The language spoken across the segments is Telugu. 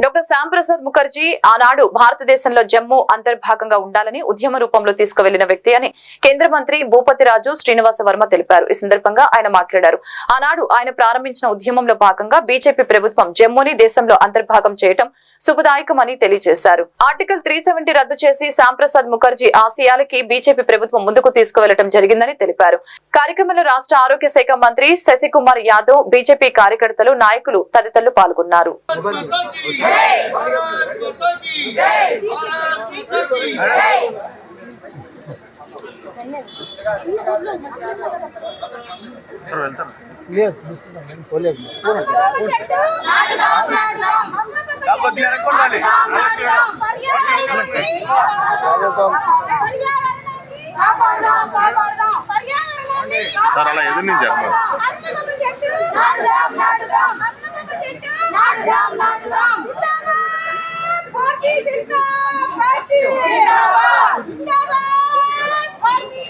డాక్టర్ శ్యాంప్రసాద్ ముఖర్జీ ఆనాడు భారతదేశంలో జమ్మూ అంతర్భాగంగా ఉండాలని ఉద్యమ రూపంలో తీసుకువెళ్లిన వ్యక్తి అని కేంద్ర మంత్రి భూపతిరాజు శ్రీనివాస వర్మ తెలిపారు. ఈ సందర్భంగా ఆయన మాట్లాడారు. ఆనాడు ఆయన ప్రారంభించిన ఉద్యమంలో భాగంగా బీజేపీ ప్రభుత్వం జమ్మూని దేశంలో అంతర్భాగం చేయడం శుభదాయకమని తెలియజేశారు. ఆర్టికల్ 370 రద్దు చేసి శ్యాంప్రసాద్ ముఖర్జీ ఆశయాలకి బీజేపీ ప్రభుత్వం ముందుకు తీసుకువెళ్లడం జరిగిందని తెలిపారు. కార్యక్రమంలో రాష్ట్ర ఆరోగ్య శాఖ మంత్రి శశికుమార్ యాదవ్, బీజేపీ కార్యకర్తలు, నాయకులు తదితరులు పాల్గొన్నారు. అలా ఎదురు నుంచి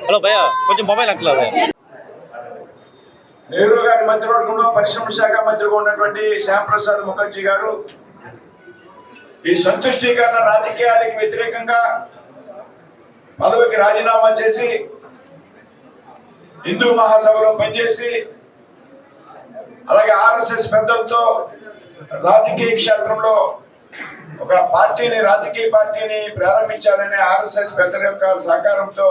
హలో భయ్య కొంచెం మొబైల్ అట్లా నెహ్రూ గారి మంత్రివర్గంలో పరిశ్రమ శాఖ మంత్రిగా ఉన్నటువంటి శ్యాంప్రసాద్ ముఖర్జీ గారు ఈ సంతుష్టీకరణ రాజకీయాలకు వ్యతిరేకంగా పదవికి రాజీనామా చేసి హిందూ మహాసభలో పనిచేసి అలాగే ఆర్ఎస్ఎస్ పెద్దలతో రాజకీయ క్షేత్రంలో ఒక రాజకీయ పార్టీని ప్రారంభించాలనే ఆర్ఎస్ఎస్ పెద్దల యొక్క సహకారంతో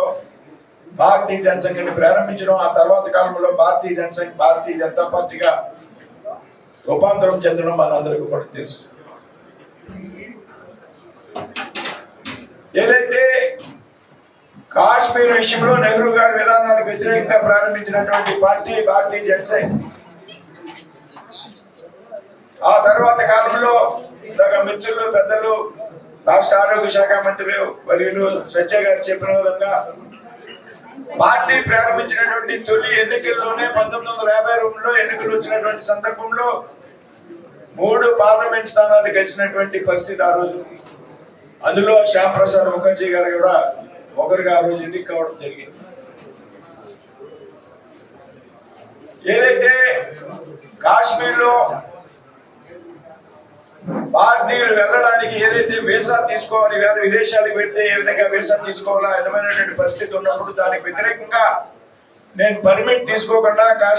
భారతీయ జనసంఘాన్ని ప్రారంభించడం, ఆ తర్వాత కాలంలో భారతీయ జనతా పార్టీగా రూపాంతరం చెందడం మనందరికీ కూడా తెలుసు. ఏదైతే కాశ్మీర్ విషయంలో నెహ్రూ గారి విధానాలకు వ్యతిరేకంగా ప్రారంభించినటువంటి పార్టీ భారతీయ జనసంఘ్, ఆ తర్వాత కాలంలో మిత్రులు పెద్దలు రాష్ట్ర ఆరోగ్య శాఖ మంత్రులు వర్యులు సజ్జ గారు చెప్పిన విధంగా పార్టీ ప్రారంభించినటువంటి తొలి ఎన్నికల్లోనే 1952లో ఎన్నికలు వచ్చినటువంటి సందర్భంలో 3 పార్లమెంట్ స్థానాలు గెలిచినటువంటి పరిస్థితి ఆ రోజు. అందులో శ్యాంప్రసాద్ ముఖర్జీ గారు కూడా ఒకరిగా ఆ రోజు ఎన్నిక కావడం జరిగింది. ఏదైతే కాశ్మీర్లో భారతీయులు వెళ్ళడానికి ఏదైతే వీసా తీసుకోవాలి, వేరే విదేశాలకు వెళ్తే ఏ విధంగా వీసా తీసుకోవాలో ఆ విధమైనటువంటి పరిస్థితి ఉన్నప్పుడు దానికి వ్యతిరేకంగా నేను పర్మిట్ తీసుకోకుండా కాశ్మీర్